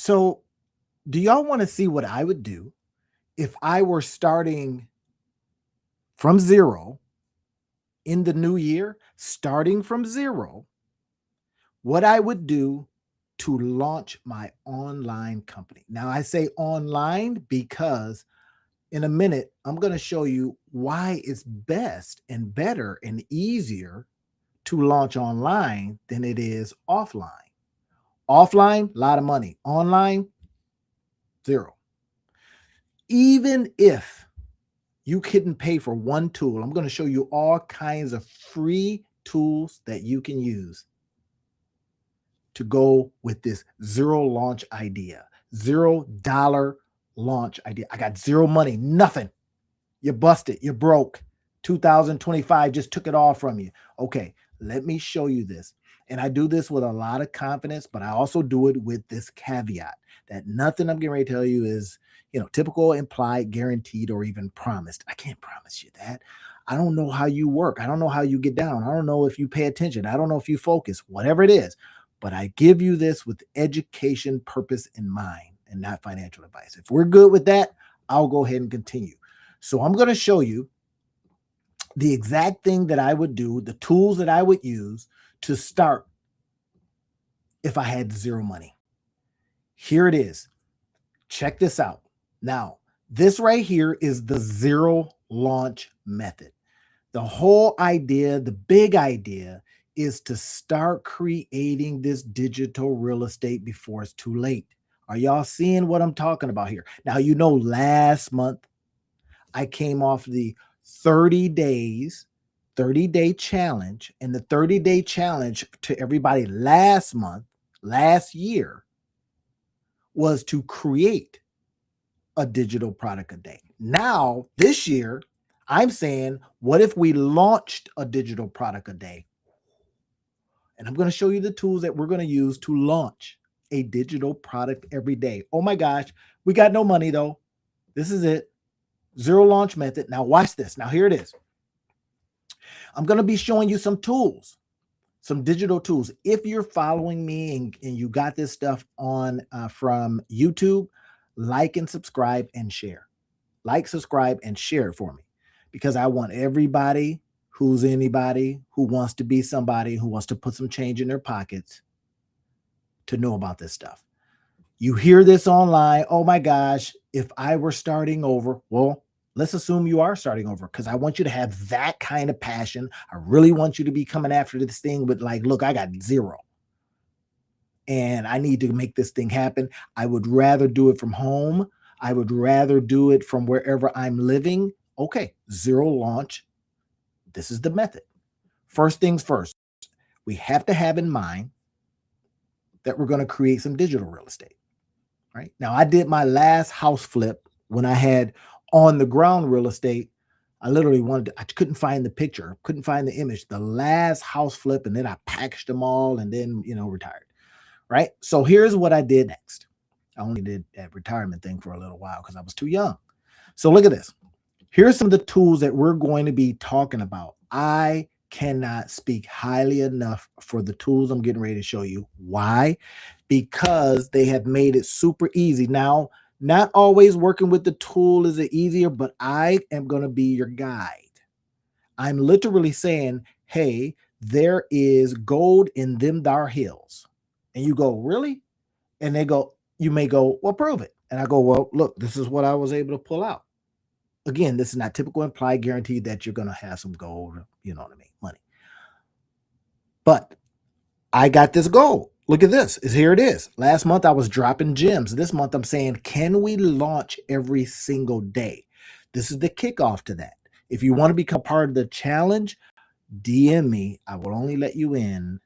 So, do y'all want to see what I would do if I were starting from zero in the new year, starting from zero, what I would do to launch my online company? Now, I say online because in a minute, I'm going to show you why it's best and better and easier to launch online than it is offline. Offline, a lot of money. Online, zero. Even if you couldn't pay for one tool, I'm going to show you all kinds of free tools that you can use to go with this zero launch idea, $0 launch idea. I got zero money, nothing. You're busted. You're broke. 2025 just took it all from you. Okay, let me show you this. And I do this with a lot of confidence, but I also do it with this caveat that nothing I'm getting ready to tell you is, typical, implied, guaranteed, or even promised. I can't promise you that. I don't know how you work. I don't know how you get down. I don't know if you pay attention. I don't know if you focus, whatever it is. But I give you this with education purpose in mind and not financial advice. If we're good with that, I'll go ahead and continue. So I'm going to show you the exact thing that I would do, the tools that I would use to start if I had zero money. Here it is. Check this out. Now, this right here is the zero launch method. The whole idea, the big idea, is to start creating this digital real estate before it's too late. Are y'all seeing what I'm talking about here? Now, last month, I came off the 30-day challenge, and the 30-day challenge to everybody last year, was to create a digital product a day. Now, this year, I'm saying, what if we launched a digital product a day? And I'm going to show you the tools that we're going to use to launch a digital product every day. Oh my gosh, we got no money though. This is it. Zero launch method. Now watch this. Now here it is. I'm going to be showing you some tools, some digital tools. If you're following me and you got this stuff on from YouTube, like and subscribe and share. Like, subscribe, and share it for me, because I want everybody who's anybody who wants to be somebody who wants to put some change in their pockets to know about this stuff. You hear this online. Oh my gosh, if I were starting over, well, let's assume you are starting over, because I want you to have that kind of passion. I really want you to be coming after this thing with like, look, I got zero and I need to make this thing happen. I would rather do it from home. I would rather do it from wherever I'm living. Okay, zero launch. This is the method. First things first, we have to have in mind that we're going to create some digital real estate. Right now, I did my last house flip when I had on the ground real estate. I literally I couldn't find the picture, couldn't find the image, the last house flip. And then I packaged them all and then, retired. Right. So here's what I did next. I only did that retirement thing for a little while because I was too young. So look at this. Here's some of the tools that we're going to be talking about. I cannot speak highly enough for the tools I'm getting ready to show you. Why? Because they have made it super easy. Now, not always working with the tool is easier, but I am going to be your guide. I'm literally saying, hey, there is gold in them thar hills. And you go, really? And you may go, well, prove it. And I go, well, look, this is what I was able to pull out. Again, this is not typical, implied, guaranteed that you're going to have some gold, money. But I got this gold. Look at this. Here it is. Last month, I was dropping gems. This month, I'm saying, can we launch every single day? This is the kickoff to that. If you want to become part of the challenge, DM me. I will only let you in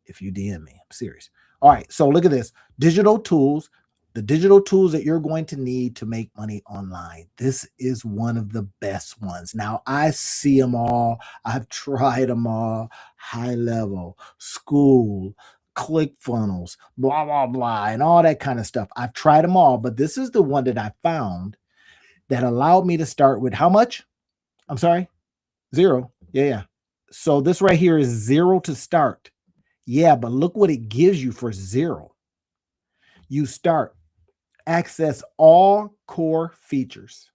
if you DM me. I'm serious. All right. So look at this. Digital tools. The digital tools that you're going to need to make money online. This is one of the best ones. Now, I see them all. I've tried them all. High level, school, ClickFunnels, blah, blah, blah, and all that kind of stuff. I've tried them all, but this is the one that I found that allowed me to start with how much? I'm sorry? Zero. Yeah. So this right here is zero to start. Yeah, but look what it gives you for zero. You start, access all core features.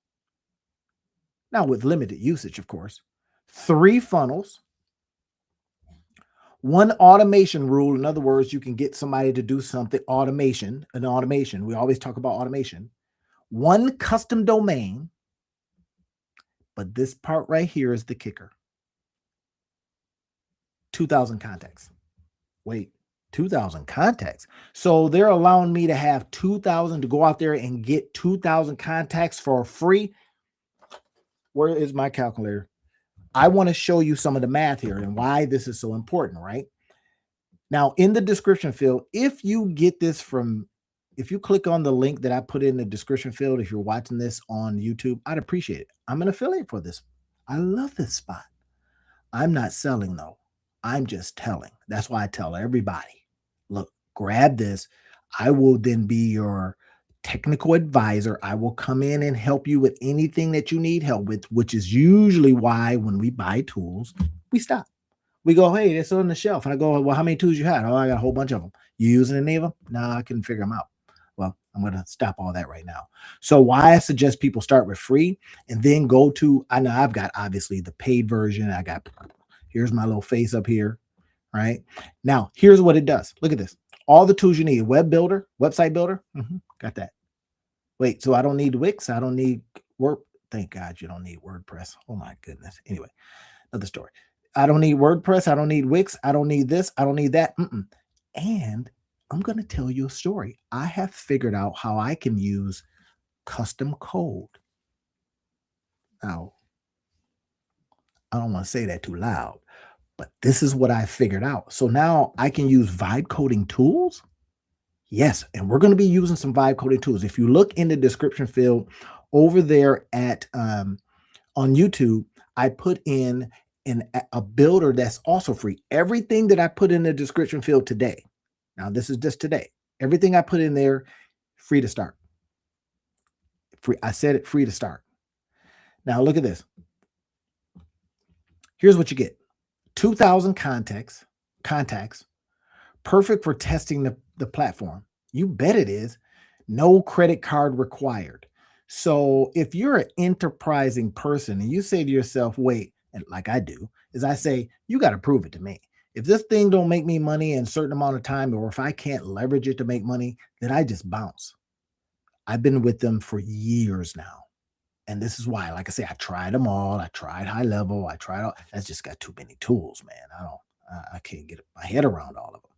Now, with limited usage, of course. 3 funnels, 1 automation rule. In other words, you can get somebody to do something, automation, an automation. We always talk about automation. 1 custom domain, but this part right here is the kicker. 2,000 contacts. Wait, 2,000 contacts. So they're allowing me to have 2,000 to go out there and get 2,000 contacts for free. Where is my calculator? I want to show you some of the math here and why this is so important, right? Now, in the description field, if you get this from, if you click on the link that I put in the description field, if you're watching this on YouTube, I'd appreciate it. I'm an affiliate for this. I love this spot. I'm not selling though. I'm just telling. That's why I tell everybody, look, grab this. I will then be your technical advisor. I will come in and help you with anything that you need help with, which is usually why when we buy tools, we stop. We go, hey, it's on the shelf. And I go, well, how many tools you had? Oh, I got a whole bunch of them. You using any of them? No, I couldn't figure them out. Well, I'm going to stop all that right now. So why I suggest people start with free and then go to, I know I've got obviously the paid version. I got, here's my little face up here, right? Now, here's what it does. Look at this. All the tools you need, web builder, website builder. Got that. Wait, so I don't need Wix. I don't need Word. Thank God you don't need WordPress. Oh my goodness. Anyway, another story. I don't need WordPress. I don't need Wix. I don't need this. I don't need that. And I'm going to tell you a story. I have figured out how I can use custom code. Now, I don't want to say that too loud, but this is what I figured out. So now I can use vibe coding tools. Yes, and we're going to be using some vibe coding tools. If you look in the description field over there at on YouTube, I put in a builder that's also free. Everything that I put in the description field today. Now, this is just today. Everything I put in there, free to start. Free. I said it, free to start. Now, look at this. Here's what you get. 2,000 contacts, perfect for testing the platform. You bet it is. No credit card required. So if you're an enterprising person and you say to yourself, wait, and like I do, is I say, you got to prove it to me. If this thing don't make me money in a certain amount of time, or if I can't leverage it to make money, then I just bounce. I've been with them for years now. And this is why, like I say, I tried them all. I tried high level. I tried all. That's just got too many tools, man. I can't get my head around all of them.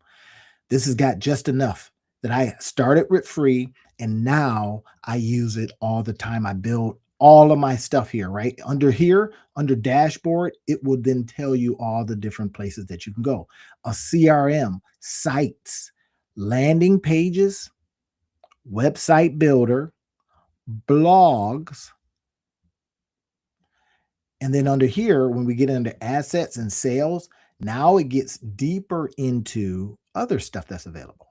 This has got just enough that I started with free, and now I use it all the time. I build all of my stuff here, right? Under here, under dashboard, it will then tell you all the different places that you can go. A CRM, sites, landing pages, website builder, blogs. And then under here, when we get into assets and sales, now it gets deeper into other stuff that's available.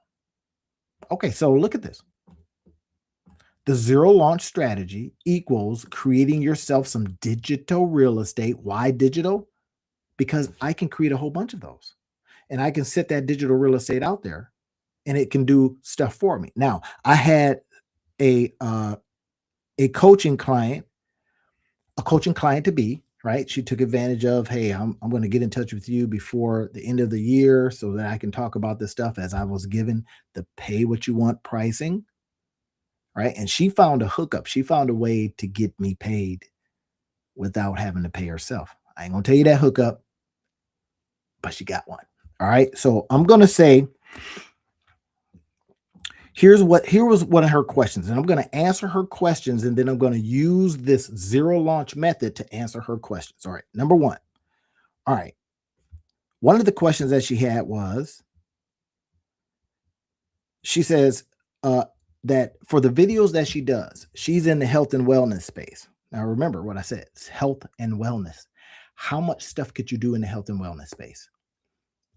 Okay, so look at this. The 0 launch strategy equals creating yourself some digital real estate. Why digital? Because I can create a whole bunch of those. And I can set that digital real estate out there and it can do stuff for me. Now, I had a coaching client to be, right? She took advantage of, hey, I'm going to get in touch with you before the end of the year so that I can talk about this stuff, as I was given the pay what you want pricing, right? And she found a hookup. She found a way to get me paid without having to pay herself. I ain't going to tell you that hookup, but she got one. All right. So I'm going to say, here was one of her questions, and I'm going to answer her questions, and then I'm going to use this 0 launch method to answer her questions. All right. Number 1. All right. One of the questions that she had was, she says that for the videos that she does, she's in the health and wellness space. Now, remember what I said, it's health and wellness. How much stuff could you do in the health and wellness space?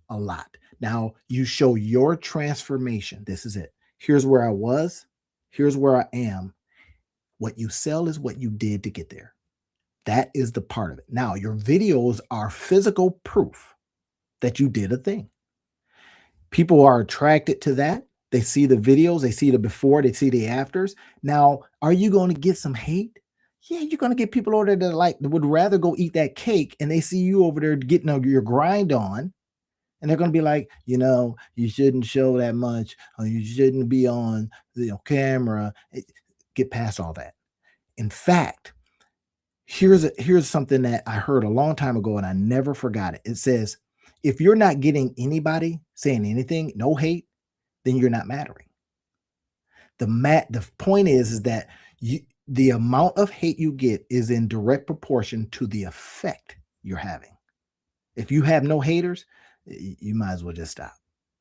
A lot. Now, you show your transformation. This is it. Here's where I was. Here's where I am. What you sell is what you did to get there. That is the part of it. Now, your videos are physical proof that you did a thing. People are attracted to that. They see the videos, they see the before, they see the afters. Now, are you going to get some hate? Yeah, you're going to get people over there that like would rather go eat that cake, and they see you over there getting your grind on, and they're going to be like, you shouldn't show that much, or you shouldn't be on camera. Get past all that. In fact, here's something that I heard a long time ago, and I never forgot it. It says, if you're not getting anybody saying anything, no hate, then you're not mattering. The point is that the amount of hate you get is in direct proportion to the effect you're having. If you have no haters, you might as well just stop.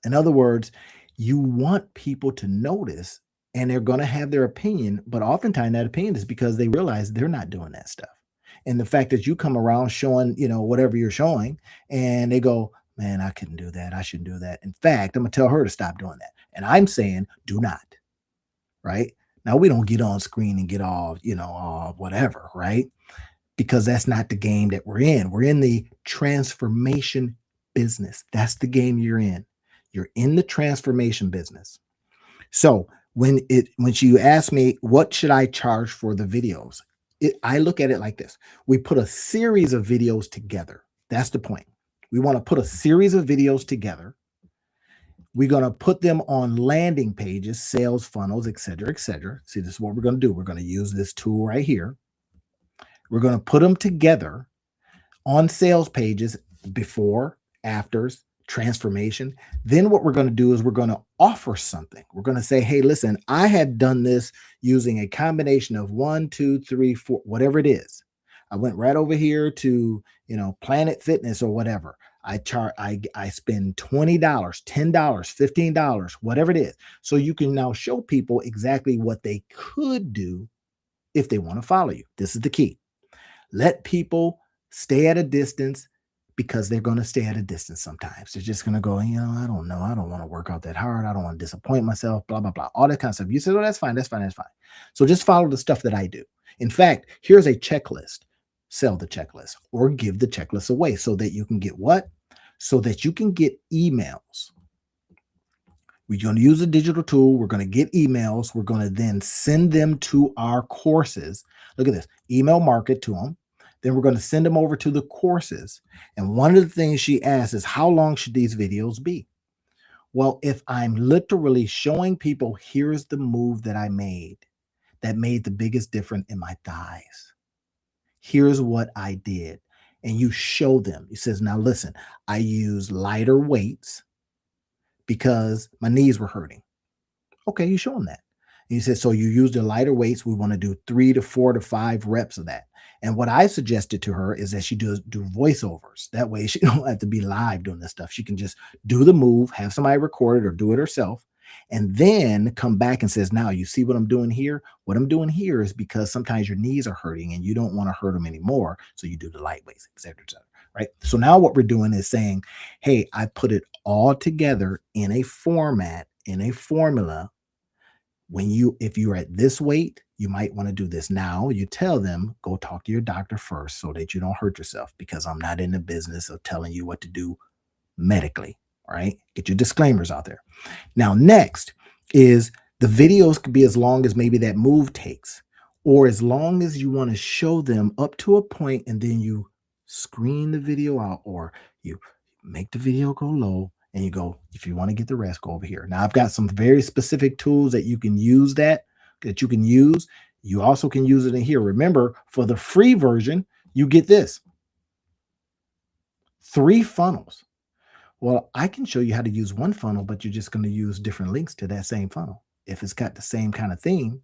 In other words, you want people to notice, and they're going to have their opinion, but oftentimes that opinion is because they realize they're not doing that stuff. And the fact that you come around showing, whatever you're showing, and they go, man, I couldn't do that. I shouldn't do that. In fact, I'm going to tell her to stop doing that. And I'm saying, do not. Right? Now, we don't get on screen and get all, whatever, right? Because that's not the game that we're in. We're in the transformation business. That's the game you're in. You're in the transformation business. So when you ask me, what should I charge for the videos? I look at it like this. We put a series of videos together. That's the point. We want to put a series of videos together. We're going to put them on landing pages, sales funnels, et cetera, et cetera. See, this is what we're going to do. We're going to use this tool right here. We're going to put them together on sales pages, before, afters, transformation. Then what we're going to do is we're going to offer something. We're going to say, hey, listen, I had done this using a combination of 1, 2, 3, 4, whatever it is. I went right over here to, Planet Fitness or whatever. I spend $20, $10, $15, whatever it is. So you can now show people exactly what they could do if they want to follow you. This is the key. Let people stay at a distance, because they're going to stay at a distance sometimes. They're just going to go, I don't know. I don't want to work out that hard. I don't want to disappoint myself, blah, blah, blah, all that kind of stuff. You say, well, that's fine. That's fine. That's fine. So just follow the stuff that I do. In fact, here's a checklist. Sell the checklist or give the checklist away so that you can get what? So that you can get emails. We're going to use a digital tool. We're going to get emails. We're going to then send them to our courses. Look at this. Email market to them. Then we're going to send them over to the courses. And one of the things she asks is, how long should these videos be? Well, if I'm literally showing people, here's the move that I made that made the biggest difference in my thighs. Here's what I did. And you show them. He says, now listen, I use lighter weights because my knees were hurting. Okay, you show them that. And he says, so you use the lighter weights. We want to do 3 to 4 to 5 reps of that. And what I suggested to her is that she do voiceovers. That way she don't have to be live doing this stuff. She can just do the move, have somebody record it or do it herself, and then come back and says, now you see what I'm doing here? What I'm doing here is because sometimes your knees are hurting and you don't want to hurt them anymore. So you do the light weights, et cetera, right? So now what we're doing is saying, hey, I put it all together in a format, in a formula. If you're at this weight, you might want to do this. Now you tell them, go talk to your doctor first so that you don't hurt yourself, because I'm not in the business of telling you what to do medically, right? Get your disclaimers out there. Now, next is the videos could be as long as maybe that move takes, or as long as you want to show them up to a point and then you screen the video out, or you make the video go low and you go, if you want to get the rest, go over here. Now, I've got some very specific tools that you can use that you can use. You also can use it in here. Remember, for the free version, you get this 3 funnels. Well, I can show you how to use one funnel, but you're just going to use different links to that same funnel. If it's got the same kind of theme,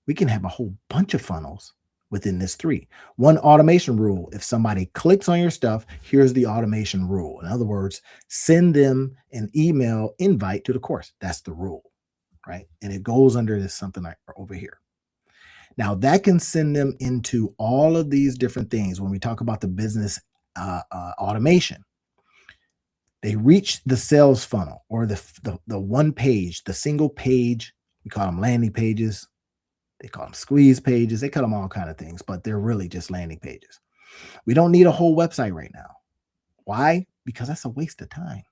we can have a whole bunch of funnels within this 3. One automation rule: if somebody clicks on your stuff, here's the automation rule. In other words, send them an email invite to the course. That's the rule, right? And it goes under this something like over here. Now that can send them into all of these different things. When we talk about the business automation, they reach the sales funnel, or the one page, the single page. We call them landing pages. They call them squeeze pages. They call them all kind of things, but they're really just landing pages. We don't need a whole website right now. Why? Because that's a waste of time.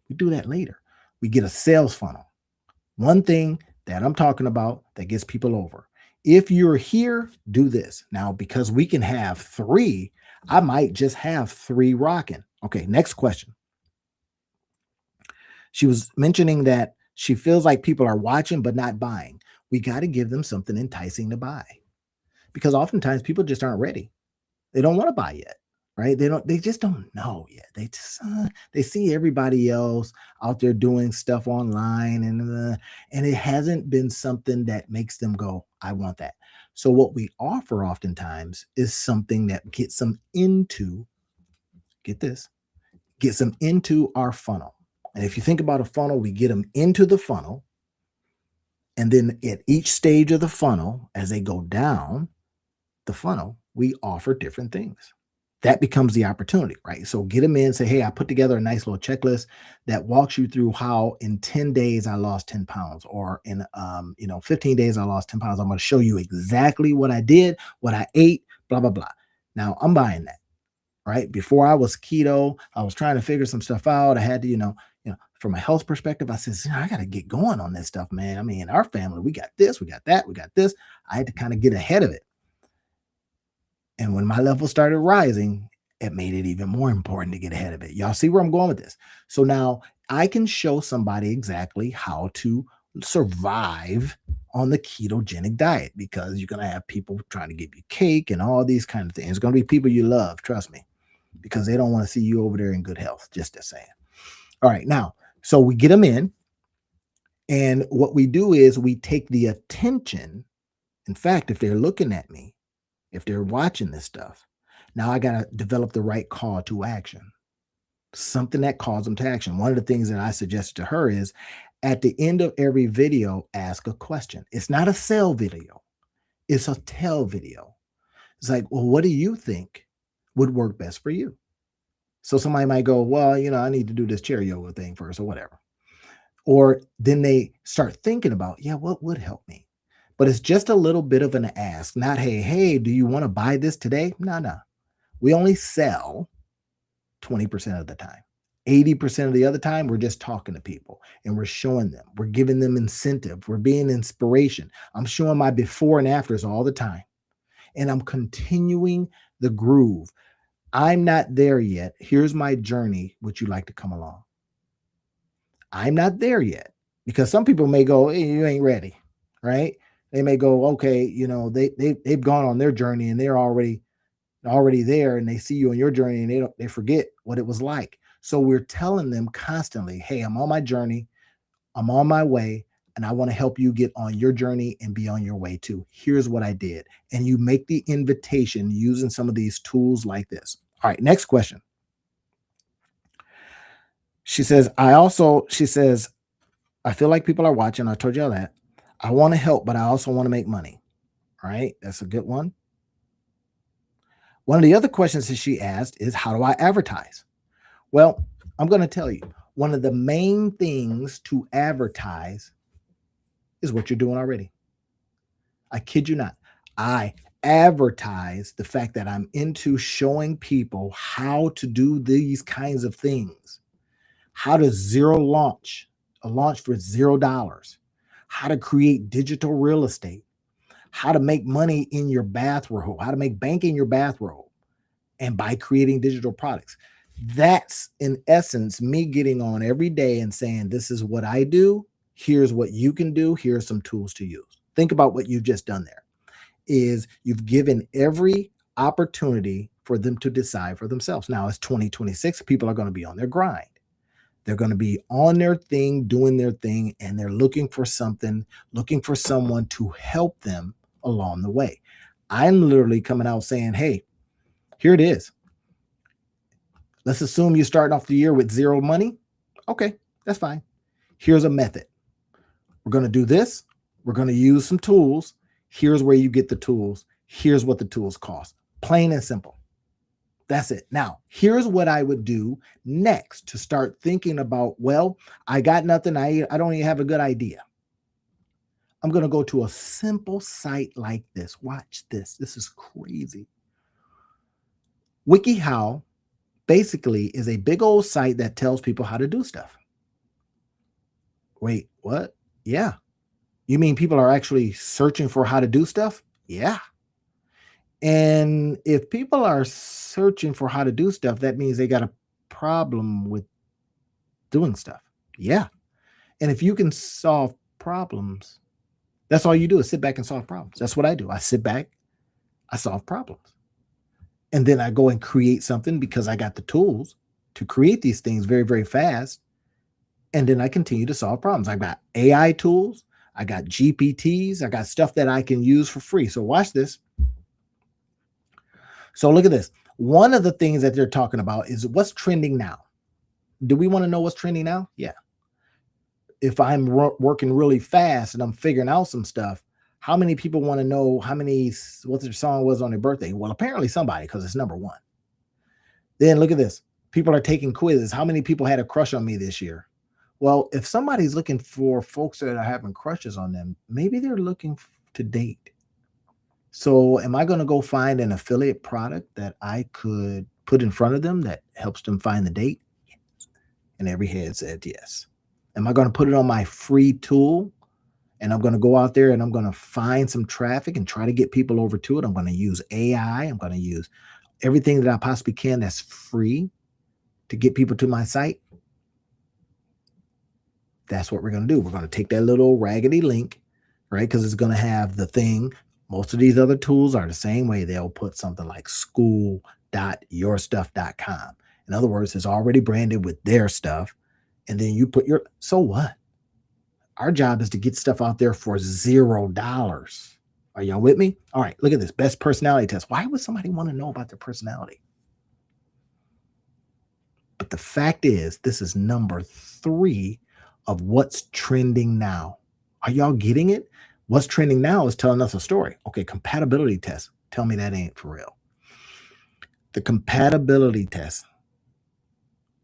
We do that later. We get a sales funnel. One thing that I'm talking about that gets people over. If you're here, do this. Now, because we can have three, I might just have three rocking. Okay, next question. She was mentioning that she feels like people are watching but not buying. We got to give them something enticing to buy because oftentimes people just aren't ready. They don't want to buy yet, right? They just don't know yet. They see everybody else out there doing stuff online and it hasn't been something that makes them go, I want that. So what we offer oftentimes is something that gets them into, get this, gets them into our funnel. And if you think about a funnel, we get them into the funnel. And then at each stage of the funnel, as they go down the funnel, we offer different things. That becomes the opportunity, right? So get them in, say, hey, I put together a nice little checklist that walks you through how in 10 days I lost 10 pounds, or in 15 days I lost 10 pounds. I'm going to show you exactly what I did, what I ate, blah, blah, blah. Now I'm buying that, right? Before I was keto, I was trying to figure some stuff out. I had to, from a health perspective, I said, I got to get going on this stuff, man. I mean, our family, we got this, we got that, we got this. I had to kind of get ahead of it. And when my level started rising, it made it even more important to get ahead of it. Y'all see where I'm going with this? So now I can show somebody exactly how to survive on the ketogenic diet, because you're going to have people trying to give you cake and all these kind of things. It's going to be people you love, trust me, because they don't want to see you over there in good health, just as saying. All right, now, so we get them in, and what we do is we take the attention. In fact, if they're looking at me, if they're watching this stuff, now I got to develop the right call to action, something that calls them to action. One of the things that I suggested to her is at the end of every video, ask a question. It's not a sell video, it's a tell video. It's like, well, what do you think would work best for you? So somebody might go, well, I need to do this chair yoga thing first or whatever. Or then they start thinking about, yeah, what would help me? But it's just a little bit of an ask, not, hey, do you want to buy this today? No. We only sell 20% of the time. 80% of the other time, we're just talking to people and we're showing them, we're giving them incentive, we're being inspiration. I'm showing my before and afters all the time. And I'm continuing the groove. I'm not there yet. Here's my journey. Would you like to come along? I'm not there yet, because some people may go, hey, you ain't ready, right? They may go, okay, they've gone on their journey and they're already there, and they see you on your journey and they forget what it was like. So we're telling them constantly, hey, I'm on my journey, I'm on my way, and I want to help you get on your journey and be on your way too. Here's what I did. And you make the invitation using some of these tools like this. All right, next question. She says, I feel like people are watching. I told you all that. I want to help, but I also want to make money. All right, that's a good one. One of the other questions that she asked is, how do I advertise? Well, I'm going to tell you, one of the main things to advertise is what you're doing already. I kid you not. I advertise the fact that I'm into showing people how to do these kinds of things, how to a launch for $0, how to create digital real estate, how to make money in your bathrobe, how to make bank in your bathrobe, and by creating digital products. That's in essence me getting on every day and saying, this is what I do. Here's what you can do. Here's some tools to use. Think about what you've just done there. Is you've given every opportunity for them to decide for themselves. Now it's 2026. People are going to be on their grind. They're going to be on their thing, doing their thing, and they're looking for something, looking for someone to help them along the way. I'm literally coming out saying, hey, here it is. Let's assume you're starting off the year with zero money. Okay, that's fine. Here's a method. We're going to do this. We're going to use some tools. Here's where you get the tools. Here's what the tools cost. Plain and simple. That's it. Now, here's what I would do next to start thinking about, well, I got nothing. I don't even have a good idea. I'm going to go to a simple site like this. Watch this. This is crazy. WikiHow basically is a big old site that tells people how to do stuff. Wait, what? Yeah. You mean people are actually searching for how to do stuff? Yeah. And if people are searching for how to do stuff, that means they got a problem with doing stuff. Yeah. And if you can solve problems, that's all you do is sit back and solve problems. That's what I do. I sit back, I solve problems. And then I go and create something because I got the tools to create these things very, very fast. And then I continue to solve problems. I got AI tools, I got GPTs, I got stuff that I can use for free. So watch this. So look at this. One of the things that they're talking about is what's trending now. Do we want to know what's trending now? Yeah. If I'm working really fast and I'm figuring out some stuff, how many people want to know what their song was on their birthday? Well, apparently somebody, because it's number one. Then look at this. People are taking quizzes. How many people had a crush on me this year? Well, if somebody's looking for folks that are having crushes on them, maybe they're looking to date. So am I going to go find an affiliate product that I could put in front of them that helps them find the date? And every head said yes. Am I going to put it on my free tool? And I'm going to go out there and I'm going to find some traffic and try to get people over to it. I'm going to use AI. I'm going to use everything that I possibly can that's free to get people to my site. That's what we're going to do. We're going to take that little raggedy link, right? Because it's going to have the thing. Most of these other tools are the same way. They'll put something like school.yourstuff.com. In other words, it's already branded with their stuff. And then you put so what? Our job is to get stuff out there for $0. Are y'all with me? All right, look at this. Best personality test. Why would somebody want to know about their personality? But the fact is, this is number 3 of what's trending now. Are y'all getting it? What's trending now is telling us a story. Okay, compatibility test. Tell me that ain't for real. The compatibility test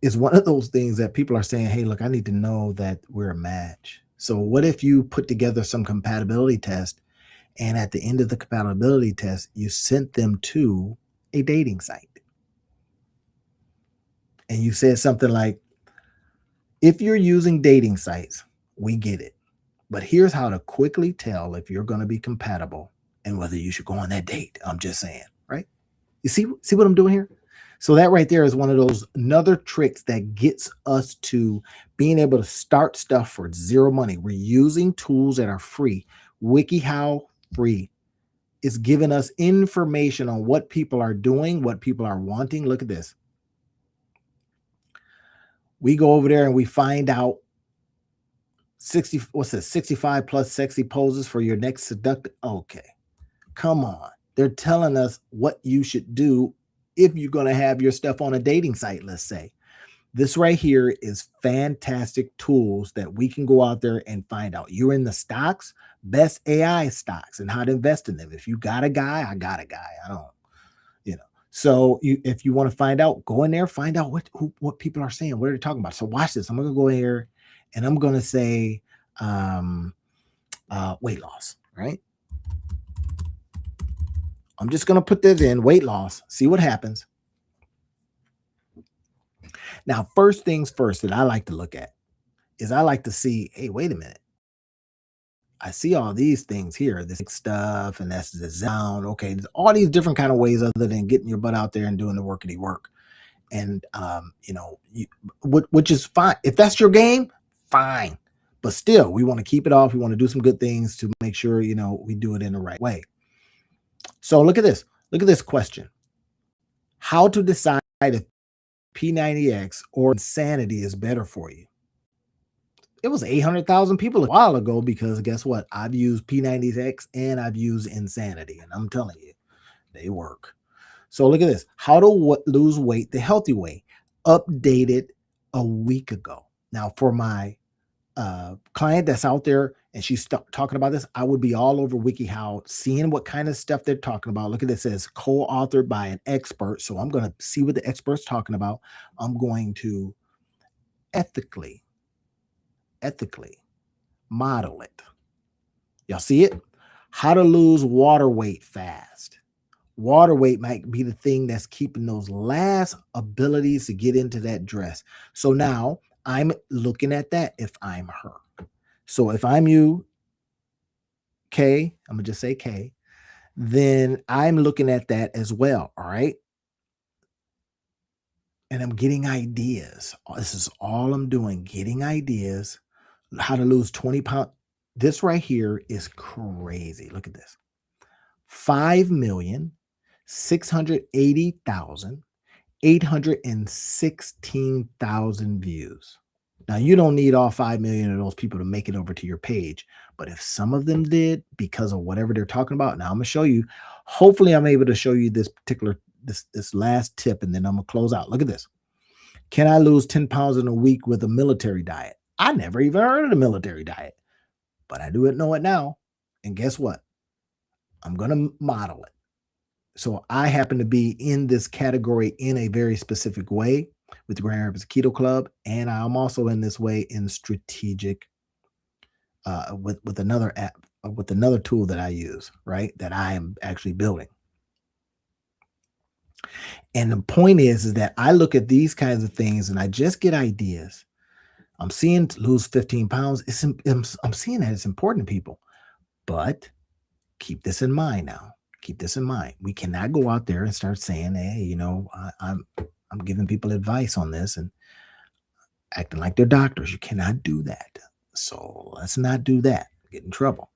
is one of those things that people are saying, hey, look, I need to know that we're a match. So what if you put together some compatibility test and at the end of the compatibility test, you sent them to a dating site? And you said something like, if you're using dating sites, we get it. But here's how to quickly tell if you're going to be compatible and whether you should go on that date. I'm just saying, right? You see what I'm doing here? So that right there is one of those another tricks that gets us to being able to start stuff for 0 money. We're using tools that are free. WikiHow free. It's giving us information on what people are doing, what people are wanting. Look at this. We go over there and we find out 65 plus sexy poses for your next seductive. Okay, come on. They're telling us what you should do if you're going to have your stuff on a dating site, let's say. This right here is fantastic tools that we can go out there and find out. You're in the stocks, best AI stocks and how to invest in them. If you got a guy, I got a guy. I don't, So if you want to find out, go in there, find out what people are saying, what are they talking about. So watch this. I'm going to go in here and I'm going to say weight loss, right? I'm just going to put this in, weight loss, see what happens. Now, first things first that I like to look at is I like to see, hey, wait a minute. I see all these things here, this stuff, and that's the sound. Okay, there's all these different kind of ways other than getting your butt out there and doing the workity work. And, which is fine. If that's your game, fine. But still, we want to keep it off. We want to do some good things to make sure, we do it in the right way. So look at this. Look at this question. How to decide if P90X or Insanity is better for you? It was 800,000 people a while ago because guess what? I've used P90X and I've used Insanity. And I'm telling you, they work. So look at this. How to lose weight the healthy way. Updated a week ago. Now, for my client that's out there and she's talking about this, I would be all over WikiHow, seeing what kind of stuff they're talking about. Look at this. It says co-authored by an expert. So I'm going to see what the expert's talking about. I'm going to ethically model it. Y'all see it? How to lose water weight fast. Water weight might be the thing that's keeping those last abilities to get into that dress. So now I'm looking at that if I'm her. So if I'm you, K, I'm gonna just say K, then I'm looking at that as well. All right. And I'm getting ideas. This is all I'm doing, getting ideas, how to lose 20 pounds. This right here is crazy. Look at this. 5,680,816,000 views. Now, you don't need all 5 million of those people to make it over to your page, but if some of them did because of whatever they're talking about, now I'm going to show you. Hopefully, I'm able to show you this particular this last tip, and then I'm going to close out. Look at this. Can I lose 10 pounds in a week with a military diet? I never even heard of the military diet, but I do know it now. And guess what? I'm going to model it. So I happen to be in this category in a very specific way with the Grand Rapids Keto Club, and I'm also in this way in strategic with another app, with another tool that I use, right? That I am actually building. And the point is that I look at these kinds of things and I just get ideas. I'm seeing to lose 15 pounds. I'm seeing that it's important to people, but keep this in mind now. Keep this in mind. We cannot go out there and start saying, "Hey, I'm giving people advice on this and acting like they're doctors." You cannot do that. So let's not do that. Get in trouble.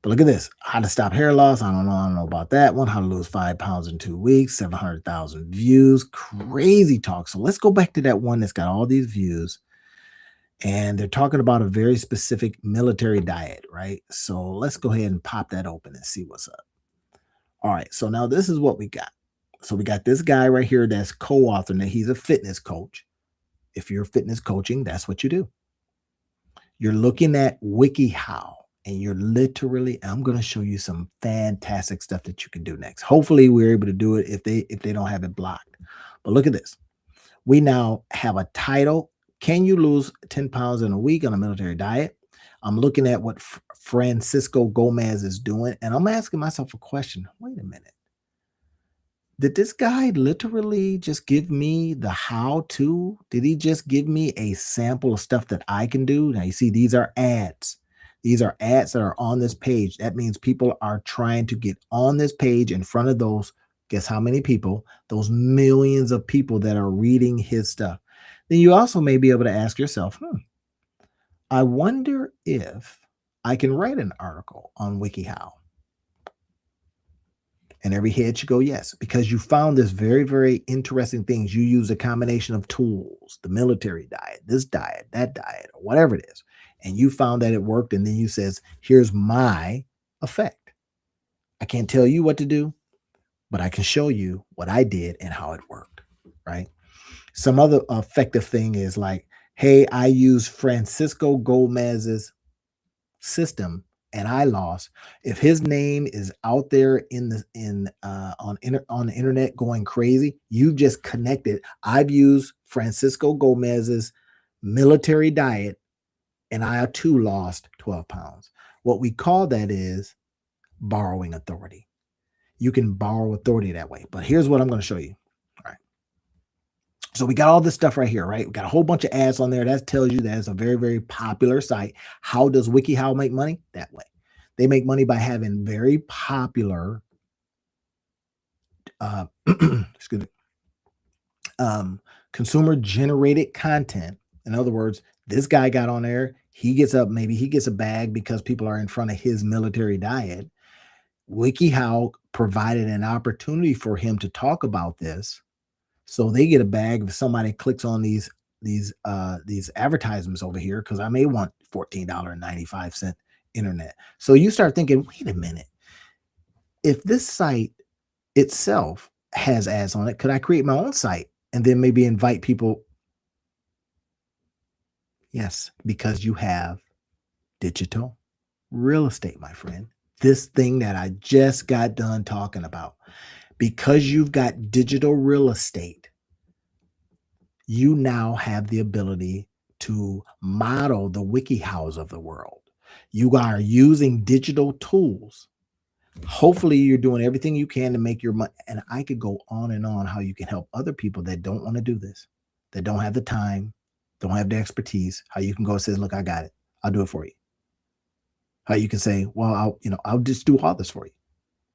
But look at this. How to stop hair loss. I don't know. I don't know about that one. How to lose 5 pounds in 2 weeks. 700,000 views. Crazy talk. So let's go back to that one that's got all these views. And they're talking about a very specific military diet, right? So let's go ahead and pop that open and see what's up. All right. So now this is what we got. So we got this guy right here that's co-authoring it. He's a fitness coach. If you're fitness coaching, that's what you do. You're looking at WikiHow, and you're literally, I'm going to show you some fantastic stuff that you can do next. Hopefully we're able to do it if they don't have it blocked. But look at this. We now have a title. Can you lose 10 pounds in a week on a military diet? I'm looking at what Francisco Gomez is doing, and I'm asking myself a question. Wait a minute. Did this guy literally just give me the how to? Did he just give me a sample of stuff that I can do? Now, you see, these are ads. These are ads that are on this page. That means people are trying to get on this page in front of those, guess how many people? Those millions of people that are reading his stuff. Then you also may be able to ask yourself, I wonder if I can write an article on WikiHow. And every head should go yes, because you found this very, very interesting things. You use a combination of tools, the military diet, this diet, that diet, or whatever it is. And you found that it worked. And then you says, here's my effect. I can't tell you what to do, but I can show you what I did and how it worked, right? Some other effective thing is like, hey, I use Francisco Gomez's system and I lost. If his name is out there on the internet going crazy, you just connected. I've used Francisco Gomez's military diet, and I too lost 12 pounds. What we call that is borrowing authority. You can borrow authority that way. But here's what I'm going to show you. All right. So we got all this stuff right here, right? We got a whole bunch of ads on there. That tells you that it's a very, very popular site. How does WikiHow make money? That way. They make money by having very popular excuse me, consumer generated content. In other words, this guy got on there. He gets up, maybe he gets a bag because people are in front of his military diet. WikiHow provided an opportunity for him to talk about this. So they get a bag if somebody clicks on these advertisements over here, because I may want $14.95 internet. So you start thinking, wait a minute. If this site itself has ads on it, could I create my own site and then maybe invite people? Yes, because you have digital real estate, my friend. This thing that I just got done talking about. Because you've got digital real estate, you now have the ability to model the WikiHows of the world. You are using digital tools. Hopefully you're doing everything you can to make your money. And I could go on and on how you can help other people that don't want to do this, that don't have the time, don't have the expertise, how you can go and say, look, I got it. I'll do it for you. How you can say, well, I'll just do all this for you.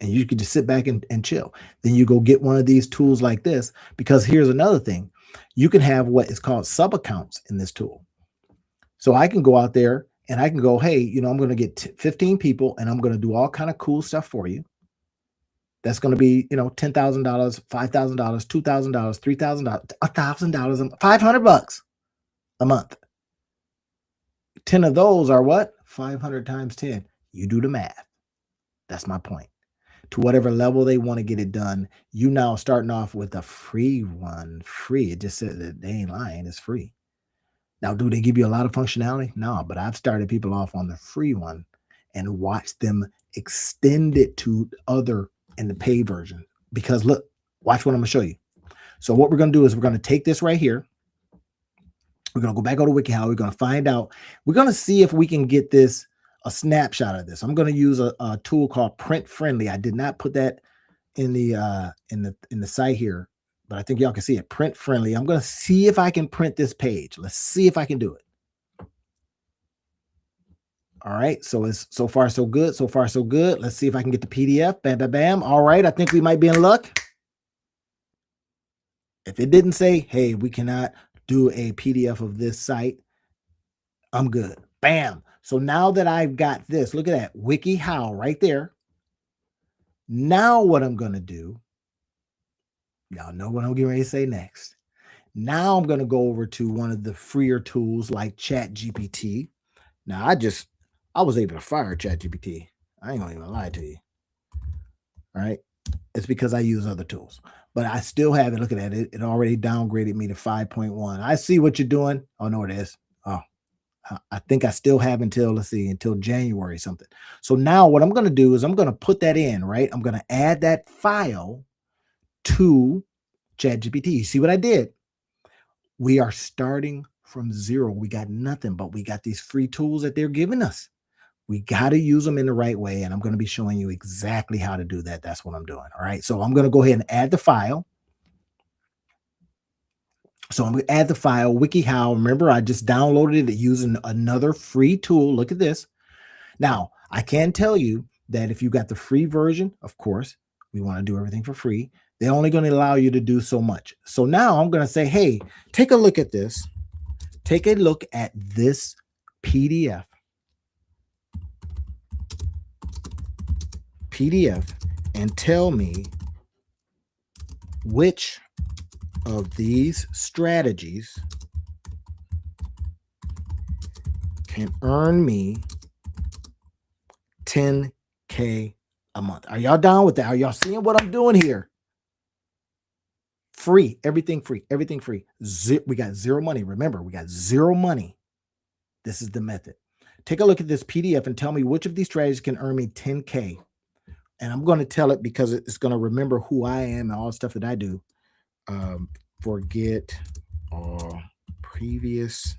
And you can just sit back and chill. Then you go get one of these tools like this, because here's another thing. You can have what is called sub accounts in this tool. So I can go out there and I can go, hey, I'm going to get 15 people and I'm going to do all kind of cool stuff for you. That's going to be, $10,000, $5,000, $2,000, $3,000, $1,000, $500 a month. 10 of those are what? 500 times 10. You do the math. That's my point. To whatever level they want to get it done, you now starting off with a free one. Free. It just said that they ain't lying. It's free. Now, do they give you a lot of functionality? No, but I've started people off on the free one and watched them extend it to other in the paid version. Because look, watch what I'm going to show you. So what we're going to do is we're going to take this right here. We're going to go back over to WikiHow. We're going to find out. We're going to see if we can get this, a snapshot of this. I'm going to use a tool called Print Friendly. I did not put that in the site here, but I think y'all can see it. Print Friendly. I'm going to see if I can print this page. Let's see if I can do it. All right. So it's so far so good. So far so good. Let's see if I can get the PDF. Bam, bam, bam. All right. I think we might be in luck. If it didn't say, hey, we cannot do a PDF of this site, I'm good. Bam. So now that I've got this, look at that, WikiHow right there. Now what I'm going to do, y'all know what I'm getting ready to say next. Now I'm going to go over to one of the freer tools like ChatGPT. Now I was able to fire ChatGPT. I ain't gonna even lie to you. All right. It's because I use other tools, but I still have it. Look at that. It already downgraded me to 5.1. I see what you're doing. Oh, no, it is. Oh, I think I still have until January something. So now what I'm going to do is I'm going to put that in, right? I'm going to add that file to ChatGPT. You see what I did? We are starting from zero. We got nothing, but we got these free tools that they're giving us. We got to use them in the right way. And I'm going to be showing you exactly how to do that. That's what I'm doing. All right. So I'm going to go ahead and add the file. So I'm going to add the file, WikiHow. Remember, I just downloaded it using another free tool. Look at this. Now, I can tell you that if you got the free version, of course, we want to do everything for free. They're only going to allow you to do so much. So now I'm going to say, hey, take a look at this. Take a look at this PDF and tell me which of these strategies can earn me 10K a month. Are y'all down with that? Are y'all seeing what I'm doing here? Free, everything free, everything free. We got zero money. Remember, we got zero money. This is the method. Take a look at this PDF and tell me which of these strategies can earn me 10K. And I'm going to tell it because it's going to remember who I am and all the stuff that I do. Forget all previous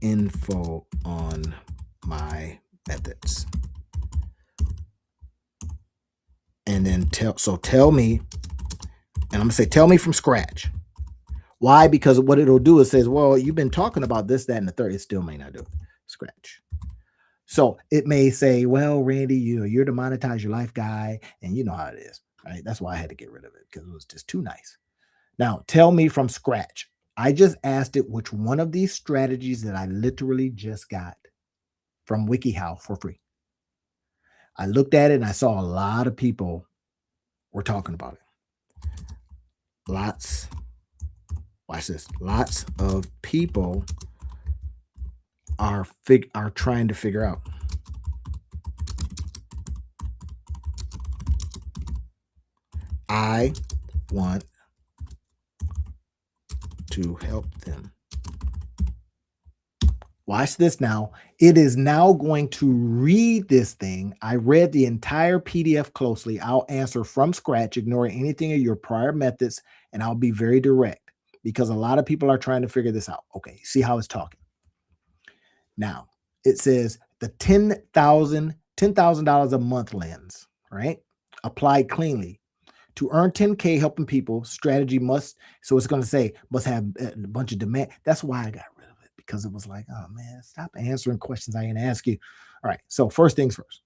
info on my methods. And then tell me, and I'm going to say, tell me from scratch. Why? Because what it'll do is says, well, you've been talking about this, that, and the third. It still may not do it. Scratch. So it may say, well, Randy, you're the monetize your life guy, and you know how it is, right? That's why I had to get rid of it, because it was just too nice. Now, tell me from scratch. I just asked it which one of these strategies that I literally just got from WikiHow for free. I looked at it and I saw a lot of people were talking about it. Watch this. Lots of people are trying to figure out. I want to help them. Watch this now. It is now going to read this thing. I read the entire PDF closely. I'll answer from scratch, ignoring anything of your prior methods, and I'll be very direct because a lot of people are trying to figure this out. Okay, see how it's talking. Now, it says the $10,000 a month lens, right? Applied cleanly. To earn 10K helping people, strategy must, so it's going to say, must have a bunch of demand. That's why I got rid of it, because it was like, oh man, stop answering questions I ain't ask you. All right. So, first things first,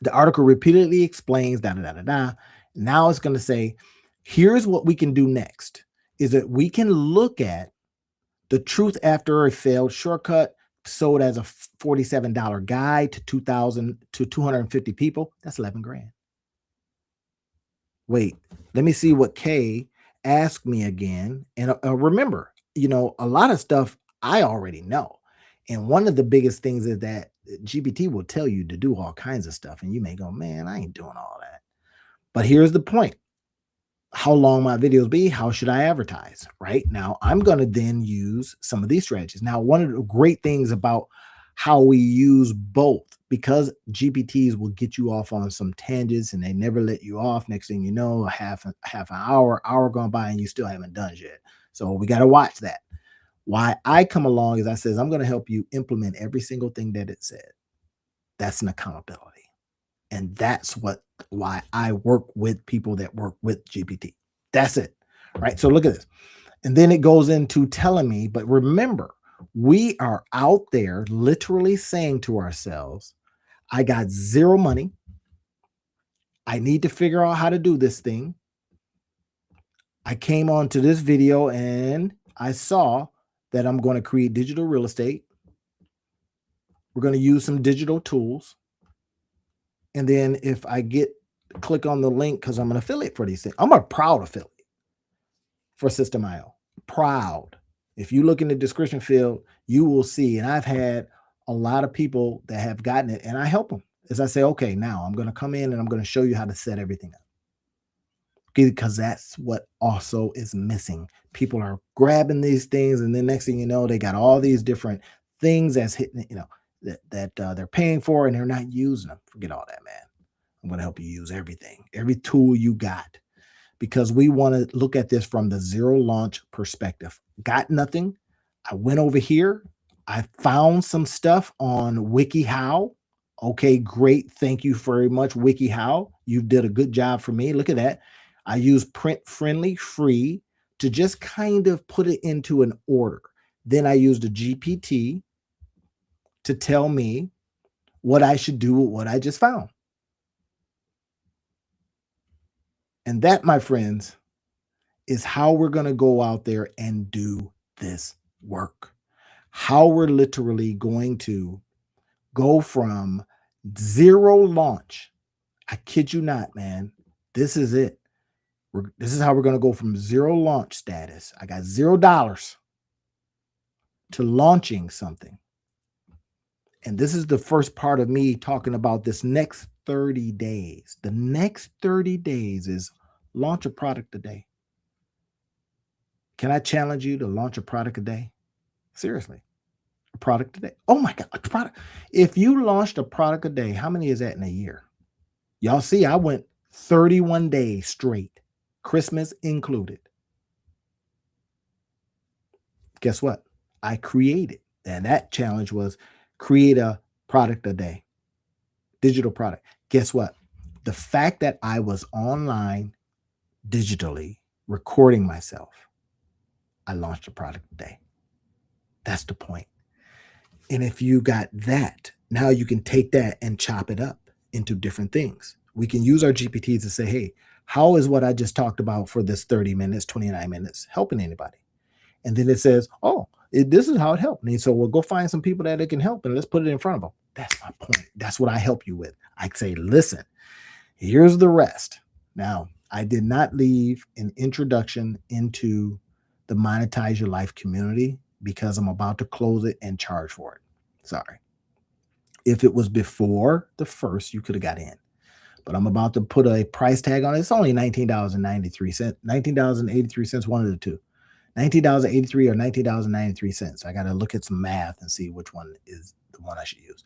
the article repeatedly explains da da da da da. Now it's going to say, here's what we can do next is that we can look at the truth after a failed shortcut sold as a $47 guide to 2,000 to 250 people. That's 11 grand. Wait, let me see what Kay asked me again. And remember, a lot of stuff I already know. And one of the biggest things is that GPT will tell you to do all kinds of stuff. And you may go, man, I ain't doing all that. But here's the point. How long my videos be? How should I advertise? Right now, I'm going to then use some of these strategies. Now, one of the great things about how we use both, because GPTs will get you off on some tangents and they never let you off. Next thing you know, half an hour gone by and you still haven't done yet. So we got to watch that. Why I come along is I says, I'm going to help you implement every single thing that it said. That's an accountability. And that's why I work with people that work with GPT. That's it. Right. So look at this. And then it goes into telling me, but remember, we are out there literally saying to ourselves, I got zero money. I need to figure out how to do this thing. I came onto this video and I saw that I'm going to create digital real estate. We're going to use some digital tools. And then if I click on the link, because I'm an affiliate for these things, I'm a proud affiliate for System.io. Proud. If you look in the description field, you will see, and I've had a lot of people that have gotten it, and I help them. As I say, okay, now I'm going to come in and I'm going to show you how to set everything up. Because that's what also is missing. People are grabbing these things, and then next thing you know, they got all these different things that's hitting, that they're paying for, and they're not using them. Forget all that, man. I'm going to help you use everything, every tool you got, because we want to look at this from the zero launch perspective. Got nothing. I went over here. I found some stuff on WikiHow. Okay, great. Thank you very much, WikiHow. You did a good job for me. Look at that. I use print friendly free to just kind of put it into an order. Then I used a GPT to tell me what I should do with what I just found. And that, my friends, is how we're going to go out there and do this work. How we're literally going to go from zero launch. I kid you not, man. This is it. This is how we're going to go from zero launch status. I got $0 to launching something. And this is the first part of me talking about this next 30 days. The next 30 days is launch a product a day. Can I challenge you to launch a product a day? Seriously, a product a day. Oh my God, a product. If you launched a product a day, how many is that in a year? Y'all see, I went 31 days straight, Christmas included. Guess what? I created, and that challenge was create a product a day, digital product. Guess what? The fact that I was online digitally recording myself, I launched a product a day. That's the point. And if you got that, now you can take that and chop it up into different things. We can use our GPTs to say, hey, how is what I just talked about for this 30 minutes, 29 minutes helping anybody? And then it says, oh, this is how it helped me. So we'll go find some people that it can help and let's put it in front of them. That's my point. That's what I help you with. I say, listen, here's the rest. Now, I did not leave an introduction into the Monetize Your Life community because I'm about to close it and charge for it. Sorry. If it was before the first, you could have got in. But I'm about to put a price tag on it. It's only $19.93. $19.83, one of the two. $19.83 or $19.93. I got to look at some math and see which one is the one I should use.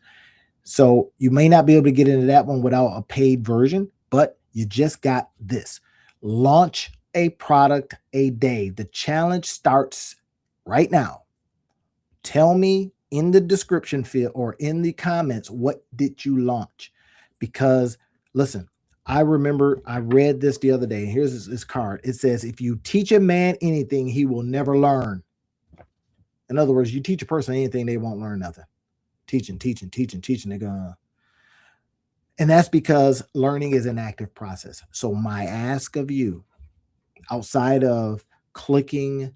So you may not be able to get into that one without a paid version, but you just got this. Launch a product a day. The challenge starts right now. Tell me in the description field or in the comments, what did you launch? Because listen, I remember I read this the other day. Here's this card. It says, if you teach a man anything, he will never learn. In other words, you teach a person anything, they won't learn nothing. Teaching, teaching, teaching, teaching. They're gonna, and that's because learning is an active process. So my ask of you, outside of clicking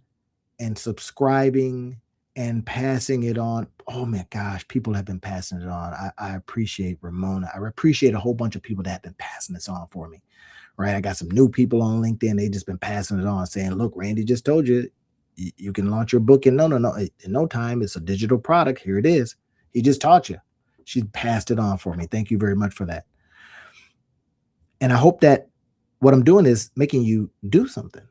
and subscribing and passing it on. Oh my gosh, people have been passing it on. I appreciate Ramona. I appreciate a whole bunch of people that have been passing this on for me. Right. I got some new people on LinkedIn. They just been passing it on saying, look, Randy just told you you can launch your book in in no time. It's a digital product. Here it is. He just taught you. She passed it on for me. Thank you very much for that. And I hope that what I'm doing is making you do something.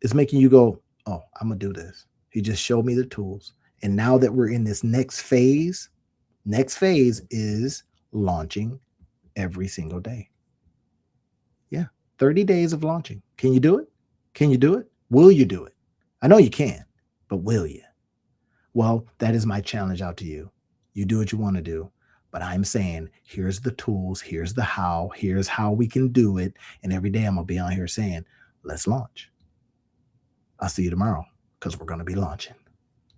It's making you go, oh, I'm going to do this. He just showed me the tools. And now that we're in this next phase is launching every single day. Yeah. 30 days of launching. Can you do it? Can you do it? Will you do it? I know you can, but will you? Well, that is my challenge out to you. You do what you want to do. But I'm saying, here's the tools, here's the how, here's how we can do it. And every day I'm going to be on here saying, let's launch. I'll see you tomorrow because we're going to be launching.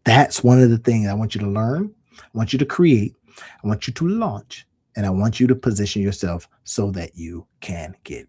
That's one of the things I want you to learn. I want you to create. I want you to launch. And I want you to position yourself so that you can get